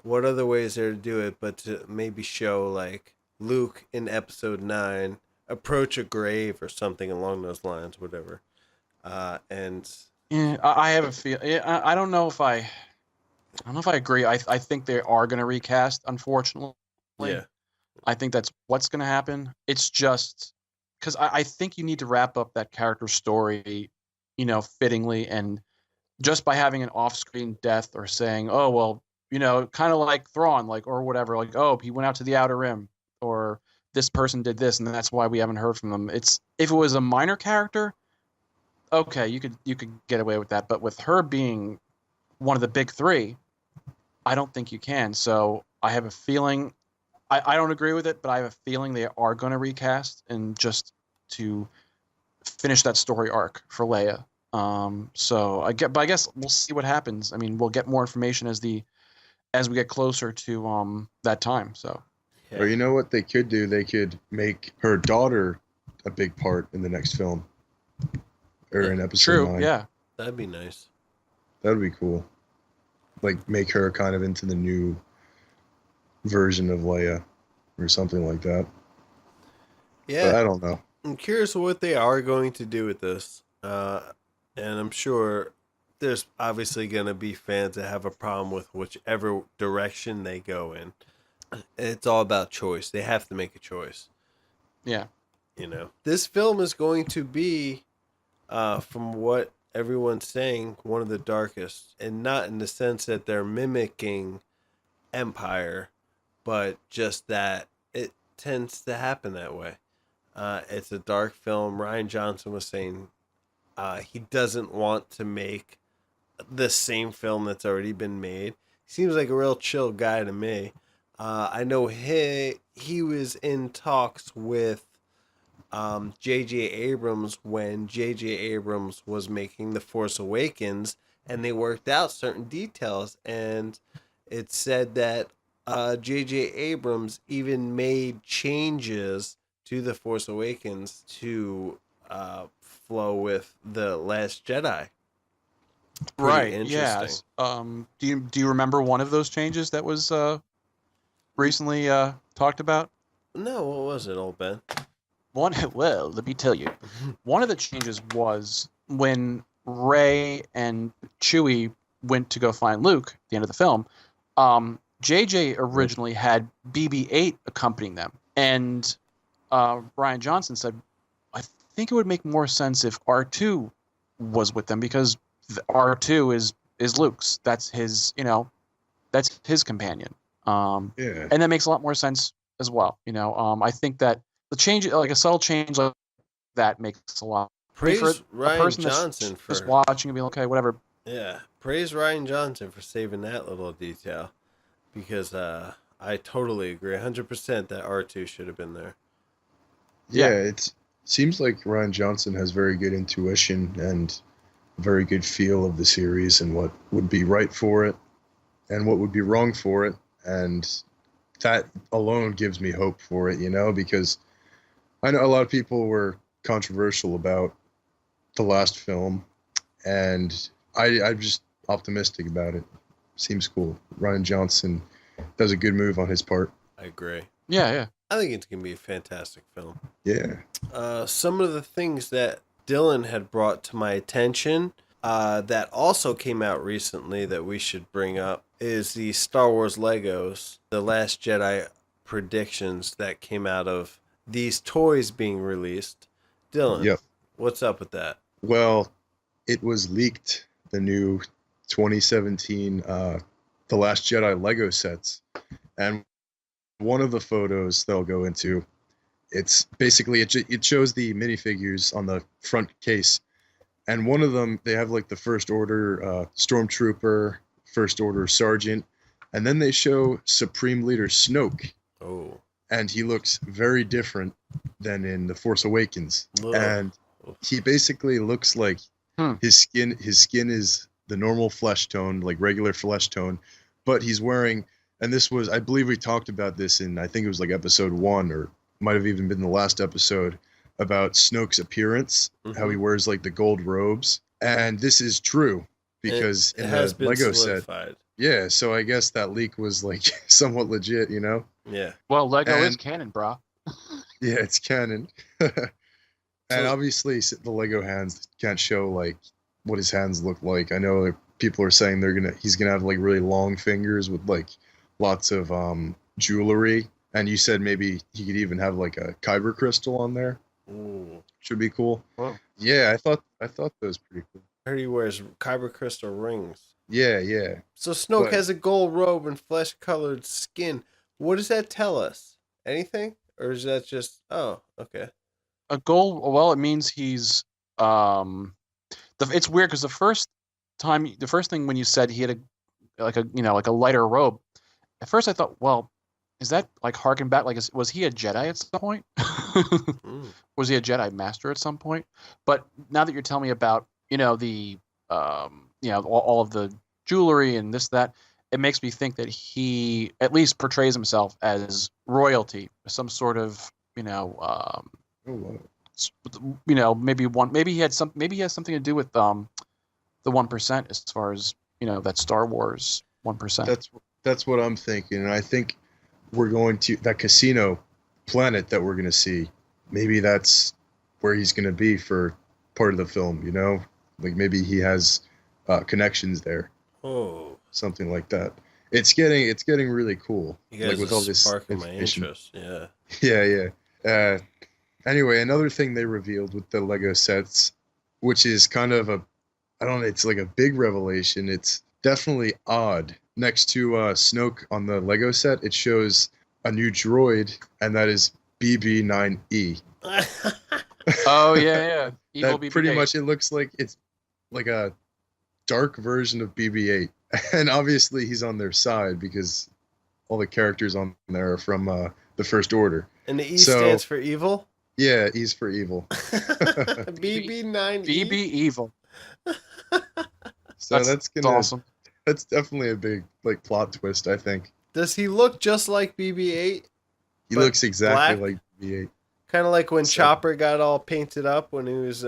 What other way is there to do it but to maybe show like Luke in episode 9 approach a grave or something along those lines, whatever. And yeah, I have a feel. I don't know if I agree. I think they are going to recast. Unfortunately, yeah, I think that's what's going to happen. It's just because I think you need to wrap up that character story, fittingly, and just by having an off-screen death or saying, oh well, kind of like Thrawn, like or whatever, like oh he went out to the Outer Rim, or this person did this, and that's why we haven't heard from them. It's if it was a minor character, okay, you could get away with that, but with her being one of the big three, I don't think you can. So I have a feeling. I don't agree with it, but I have a feeling they are going to recast and just to finish that story arc for Leia. But I guess we'll see what happens. I mean, we'll get more information as we get closer to that time. So, yeah. Or you know what they could do? They could make her daughter a big part in the next film, or in episode 9. Yeah, That'd be nice. That would be cool. Like make her kind of into the new version of Leia or something like that. Yeah, But I don't know. I'm curious what they are going to do with this. And I'm sure there's obviously going to be fans that have a problem with whichever direction they go in. It's all about choice. They have to make a choice. yeah. This film is going to be, from what everyone's saying, one of the darkest. And not in the sense that they're mimicking Empire, but just that it tends to happen that way. It's a dark film. Rian Johnson was saying he doesn't want to make the same film that's already been made. He seems like a real chill guy to me. I know he was in talks with J.J. Abrams when J.J. Abrams was making The Force Awakens, and they worked out certain details, and it said that J.J. Abrams even made changes to The Force Awakens to flow with The Last Jedi. Pretty Right. interesting. Yeah. Do you remember one of those changes that was recently talked about? No, what was it, old Ben? Well, let me tell you. One of the changes was when Rey and Chewie went to go find Luke at the end of the film. JJ originally had BB-8 accompanying them, and Rian Johnson said, "I think it would make more sense if R2 was with them because R2 is Luke's. That's his, that's his companion. Yeah. And that makes a lot more sense as well. I think that the change, like a subtle change like that, makes a lot. Praise For a Rian person that's Johnson for just watching and being like, okay, whatever. Yeah, praise Rian Johnson for saving that little detail, because I totally agree 100% that R2 should have been there. Yeah, it seems like Rian Johnson has very good intuition and very good feel of the series and what would be right for it and what would be wrong for it. And that alone gives me hope for it, because I know a lot of people were controversial about the last film, and I'm just optimistic about it. Seems cool. Rian Johnson does a good move on his part. I agree. Yeah. I think it's going to be a fantastic film. Yeah. Some of the things that Dylan had brought to my attention that also came out recently that we should bring up is the Star Wars Legos, the Last Jedi predictions that came out of these toys being released. Dylan, Yep. What's up with that? Well, it was leaked, the new 2017 The Last Jedi Lego sets. And one of the photos they'll go into, it's basically, it shows the minifigures on the front case. And one of them, they have like the First Order Stormtrooper, First Order Sergeant, and then they show Supreme Leader Snoke, Oh. and he looks very different than in The Force Awakens. Ugh. And he basically looks like his skin is the normal flesh tone, like regular flesh tone, but he's wearing, and this was, I believe we talked about this in, I think it was like episode 1, or might have even been the last episode, about Snoke's appearance, how he wears like the gold robes. And this is true because it in has the been Lego solidified. set, yeah, so I guess that leak was like somewhat legit, you know? Yeah. Well, Lego is And- canon, brah. Yeah, it's canon. And obviously the Lego hands can't show like what his hands look like. I know like, people are saying he's gonna have like really long fingers with like lots of jewelry. And you said maybe he could even have like a kyber crystal on there. Ooh. Should be cool. Whoa. Yeah, I thought that was pretty cool. I heard he wears kyber crystal rings. Yeah, yeah. So Snoke But- has a gold robe and flesh-colored skin. What does that tell us? Anything? Or is that just, oh, okay. A gold. Well, it means he's. It's weird because the first thing when you said he had like a lighter robe, at first I thought, well, is that like harken back? Like, was he a Jedi at some point? Was he a Jedi Master at some point? But now that you're telling me about the all of the jewelry and this that, it makes me think that he at least portrays himself as royalty, some sort of Oh, wow. maybe he has something to do with the 1% as far as that Star Wars 1%. That's what I'm thinking, and I think we're going to that casino planet that we're going to see. Maybe that's where he's going to be for part of the film. Like maybe he has connections there, Oh. something like that. It's getting really cool. You guys like with are all this sparking my information. interest. Yeah. Yeah. Anyway, another thing they revealed with the Lego sets, which is kind of I don't know, it's like a big revelation. It's definitely odd. Next to Snoke on the Lego set, it shows a new droid, and that is BB-9E. Oh yeah. Evil That pretty BB-8. much, it looks like it's like a dark version of BB-8. And obviously he's on their side because all the characters on there are from the First Order. And the E So- stands for evil? Yeah, E's for evil. BB9E? BB Evil. So that's gonna awesome. That's definitely a big like plot twist, I think. Does he look just like BB-8? He But looks exactly black? like BB-8. Kind of like when So- Chopper got all painted up when he was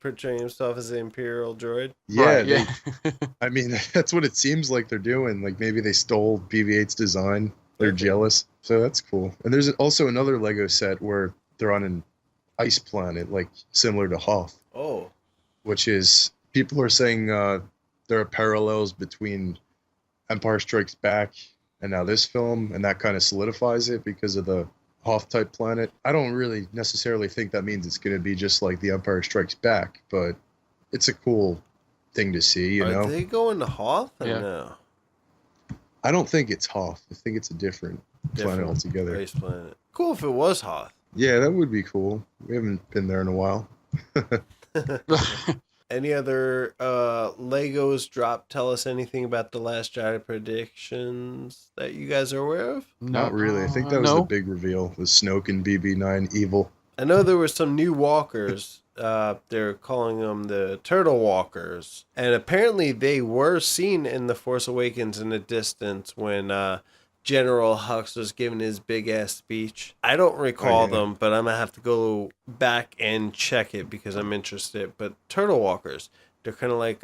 portraying himself as the Imperial droid. Yeah, Right, they- yeah. I mean that's what it seems like they're doing. Like maybe they stole BB-8's design. They're Okay. jealous. So that's cool. And there's also another Lego set where they're on an ice planet, like similar to Hoth, Oh. which is people are saying there are parallels between Empire Strikes Back and now this film, and that kind of solidifies it because of the Hoth type planet. I don't really necessarily think that means it's going to be just like the Empire Strikes Back, but it's a cool thing to see, you Are know. they going to Hoth or Yeah. no? I don't think it's Hoth. I think it's a different planet Different altogether. race planet. Cool if it was Hoth. Yeah, that would be cool. We haven't been there in a while. Any other Legos drop? Tell us anything about the Last Jedi predictions that you guys are aware of? Not really. I think that was no. the big reveal with Snoke and BB-9 evil. I know there were some new walkers. They're calling them the Turtle Walkers. And apparently they were seen in The Force Awakens in the distance when General Hux was giving his big-ass speech. I don't recall yeah. them, but I'm going to have to go back and check it because I'm interested. But Turtle Walkers, they're kind of like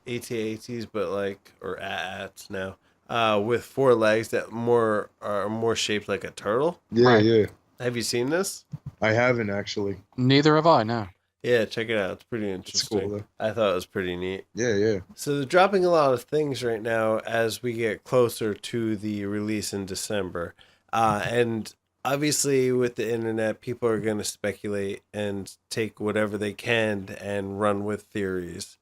AT-ATs, but like, or AT-ATs now, with 4 legs that are more shaped like a turtle. Yeah, Right. yeah. Have you seen this? I haven't actually. Neither have I. No. Yeah, check it out. It's pretty It's interesting. cool though. I thought it was pretty neat. Yeah, yeah. So they're dropping a lot of things right now as we get closer to the release in December. And obviously with the internet, people are going to speculate and take whatever they can and run with theories.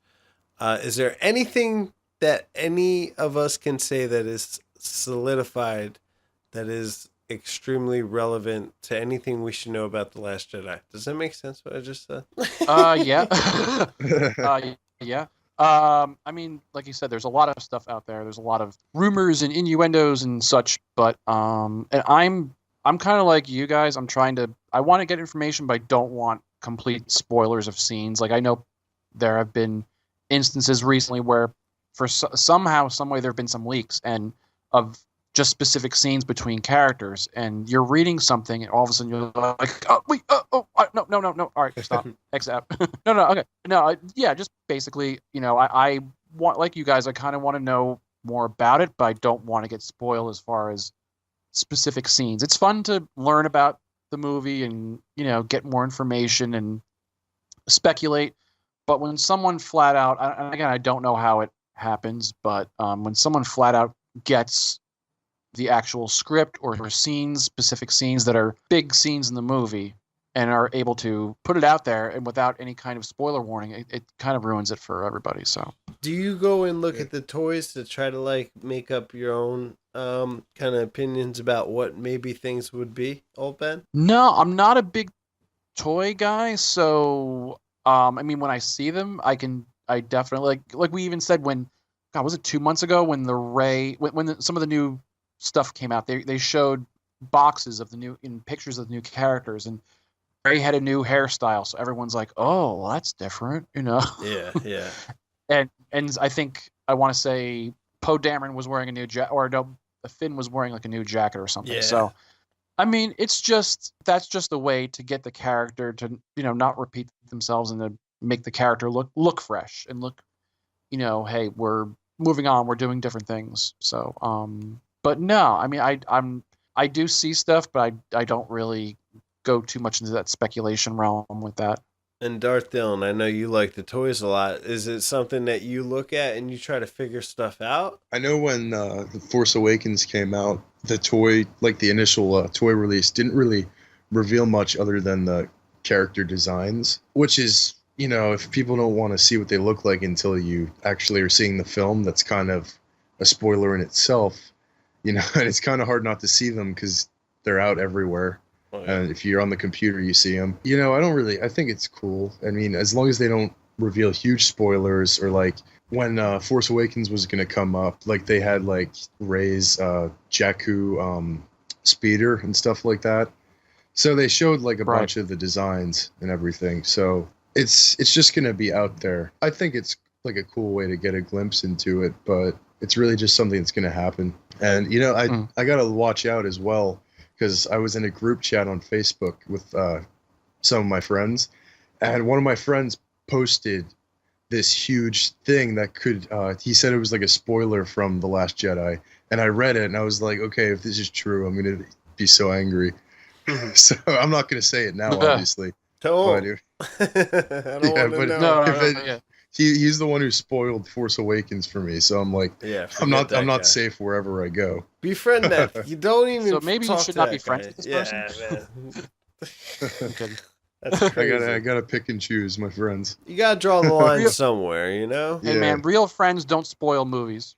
Is there anything that any of us can say that is solidified, that is extremely relevant to anything we should know about The Last Jedi. Does that make sense what I just said? Yeah. Yeah. I mean, like you said, there's a lot of stuff out there. There's a lot of rumors and innuendos and such. But and I'm kind of like you guys. I want to get information, but I don't want complete spoilers of scenes. Like I know there have been instances recently where, for somehow, some way, there have been some leaks and of just specific scenes between characters, and you're reading something, and all of a sudden you're like, "Oh wait, no, all right, stop, exit." No, okay, no, yeah, just basically, I want, like you guys, I kind of want to know more about it, but I don't want to get spoiled as far as specific scenes. It's fun to learn about the movie and get more information and speculate, but when someone flat out, and again, I don't know how it happens, but when someone flat out gets the actual script or scenes, specific scenes that are big scenes in the movie, and are able to put it out there and without any kind of spoiler warning, it kind of ruins it for everybody. So, do you go and look at the toys to try to make up your own kind of opinions about what maybe things would be, old Ben? No, I'm not a big toy guy. So, I mean, when I see them, I definitely like we even said when, God, was it 2 months ago when some of the new stuff came out, they showed boxes of pictures of the new characters, and Rey had a new hairstyle, so everyone's like, "Oh, well, that's different," Yeah. and I think I want to say Poe Dameron was wearing a new jacket, or no, Finn was wearing like a new jacket or something. Yeah. So, I mean, that's just a way to get the character to not repeat themselves and to make the character look fresh and look, hey, we're moving on, we're doing different things. So, but no, I mean, I do see stuff, but I don't really go too much into that speculation realm with that. And Darth Dillon, I know you like the toys a lot. Is it something that you look at and you try to figure stuff out? I know when The Force Awakens came out, the toy, like the initial toy release, didn't really reveal much other than the character designs, which is, if people don't want to see what they look like until you actually are seeing the film, that's kind of a spoiler in itself, and it's kind of hard not to see them because they're out everywhere. Oh, yeah. And if you're on the computer, you see them. I think it's cool. I mean, as long as they don't reveal huge spoilers, or like when Force Awakens was going to come up, like they had like Rey's Jakku speeder and stuff like that. So they showed like a bunch of the designs and everything. So it's just going to be out there. I think it's like a cool way to get a glimpse into it, but it's really just something that's going to happen. And, I got to watch out as well, because I was in a group chat on Facebook with some of my friends, and one of my friends posted this huge thing that he said it was like a spoiler from The Last Jedi, and I read it, and I was like, okay, if this is true, I'm going to be so angry. So I'm not going to say it now, obviously. I don't want to know. He's the one who spoiled Force Awakens for me, so I'm like, I'm not safe wherever I go. Befriend that. You don't even. So maybe you should not be friends with this person. Man. That's crazy. I gotta pick and choose my friends. You gotta draw the line somewhere, Hey man, real friends don't spoil movies.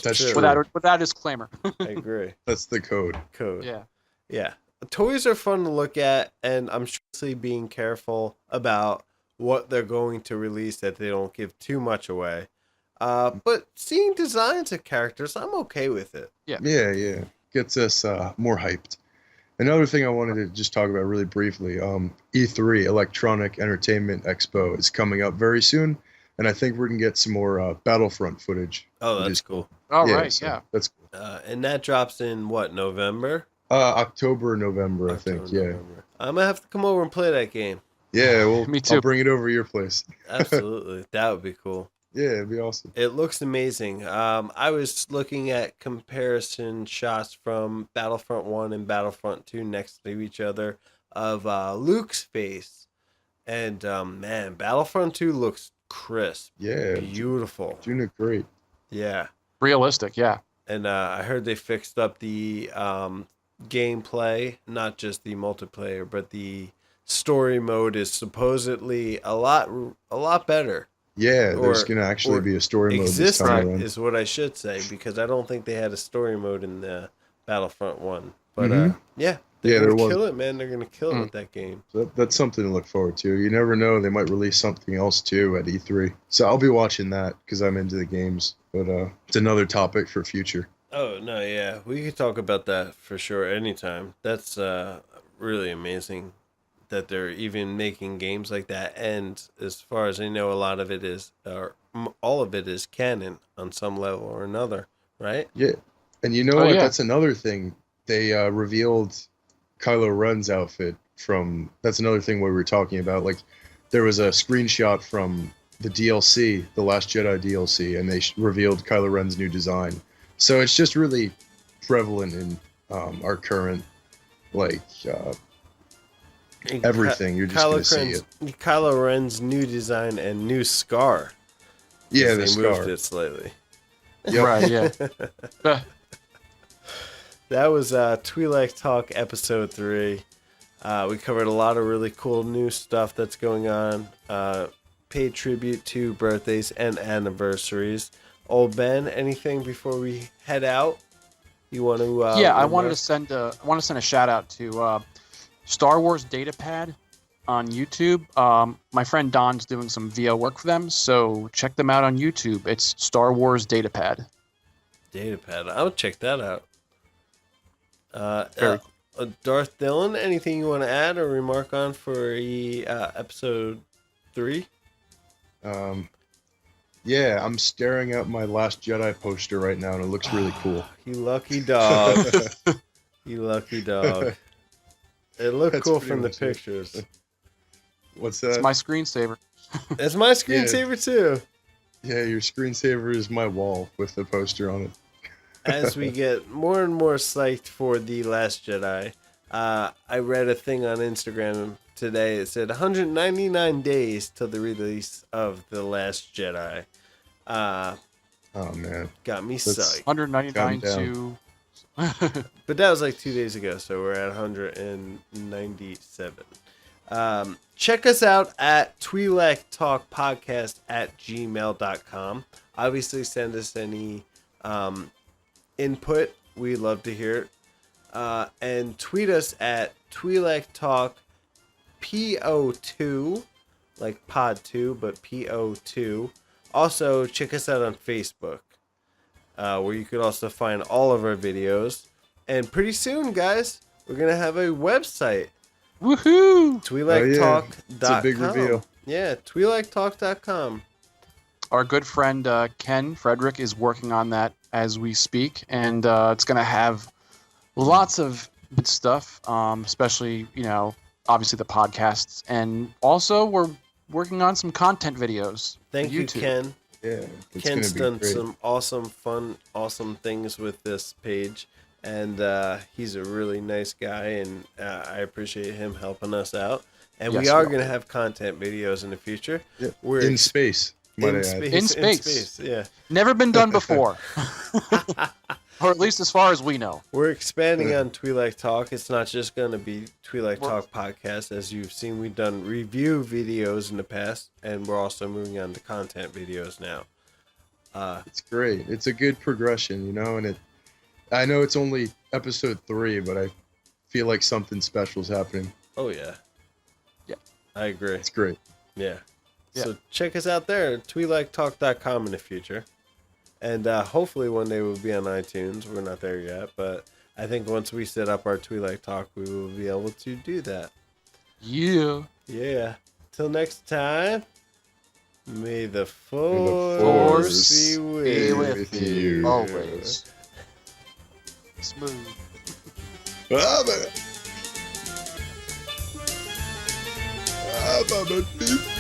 That's true. Without a disclaimer. I agree. That's the code. Yeah. Toys are fun to look at, and I'm strictly being careful about what they're going to release, that they don't give too much away. But seeing designs of characters, I'm okay with it. Yeah. Gets us more hyped. Another thing I wanted to just talk about really briefly, E3, Electronic Entertainment Expo, is coming up very soon, and I think we're going to get some more Battlefront footage. Oh, that's cool. Right. That's cool. And that drops in, what, November? November, I think, November. I'm going to have to come over and play that game. Yeah, well, Me too. I'll bring it over to your place. Absolutely. That would be cool. Yeah, it'd be awesome. It looks amazing. I was looking at comparison shots from Battlefront 1 and Battlefront 2 next to each other of Luke's face. And, man, Battlefront 2 looks crisp. Yeah. Beautiful. Doing it great. Yeah. Realistic, yeah. And I heard they fixed up the gameplay, not just the multiplayer, but the story mode is supposedly a lot better. Yeah, there's going to actually be a story mode this time around. Is what I should say, because I don't think they had a story mode in the Battlefront 1. But yeah, Yeah, they're there gonna was. kill it, man. They're gonna kill it with that game. So that's something to look forward to. You never know; they might release something else too at E3. So I'll be watching that because I'm into the games. But it's another topic for future. Oh no, yeah, we could talk about that for sure anytime. That's really amazing that they're even making games like that. And as far as I know, a lot of it is, or all of it is canon on some level or another, right? Yeah, and you know Oh, what? yeah. That's another thing. They revealed Kylo Ren's outfit from. That's another thing we were talking about. Like, there was a screenshot from the DLC, the Last Jedi DLC, and they revealed Kylo Ren's new design. So it's just really prevalent in our current, like, And everything. You're just gonna see it. Kylo Ren's new design and new scar. Yeah, they the moved scar. it slightly. Yep. Right, yeah. That was Twi'lek Talk episode 3. We covered a lot of really cool new stuff that's going on. Paid tribute to birthdays and anniversaries. Old Ben, anything before we head out? You want to? I wanted to send a shout out to Star Wars Datapad on YouTube. My friend Don's doing some VO work for them, so check them out on YouTube. It's Star Wars Datapad. Datapad. I'll check that out. Very Darth Dillon, anything you want to add or remark on for episode 3? Yeah, I'm staring at my Last Jedi poster right now, and it looks really cool. You lucky dog. You lucky dog. It looked That's cool pretty from the much it. pictures. What's that? It's my screensaver. It's my screensaver too. Yeah, your screensaver is my wall with the poster on it. As we get more and more psyched for The Last Jedi, I read a thing on Instagram today. It said 199 days till the release of The Last Jedi. Oh man, Got me That's- psyched. 199 Calm to. But that was like 2 days ago, so we're at 197. Check us out at Twi'lek Talk Podcast at gmail.com. Obviously, send us any input. We'd love to hear it. And tweet us at Twi'lek Talk PO2, like Pod 2, but PO2. Also, check us out on Facebook, where you could also find all of our videos. And pretty soon, guys, we're going to have a website. Woohoo! Twi'lektalk.com. It's a big reveal. Yeah, Twi'lektalk.com. Our good friend Ken Frederick is working on that as we speak, and it's going to have lots of good stuff, especially, obviously the podcasts. And also, we're working on some content videos. Thank for you, YouTube. Ken. Yeah, it's Ken's gonna done be great. some awesome, fun, awesome things with this page. And he's a really nice guy, and I appreciate him helping us out. And we Yes, are we going to have content videos in the future. Yeah. We're in space. might I in add. space. In space. Yeah. Never been done before. Or at least as far as we know. We're expanding on Twi'lek Talk. It's not just going to be Twi'lek Talk podcast. As you've seen, we've done review videos in the past, and we're also moving on to content videos now. It's great. It's a good progression, and I know it's only episode 3, but I feel like something special is happening. Oh, yeah. Yeah. I agree. It's great. Yeah. Yeah. So check us out there at Twi'lektalk.com in the future. And hopefully one day we'll be on iTunes. We're not there yet, but I think once we set up our Twi'lek Talk, we will be able to do that. Yeah. Yeah. Till next time, may the Force Force be be with with you. you always. Smooth. Ah, man. Ah, my teeth.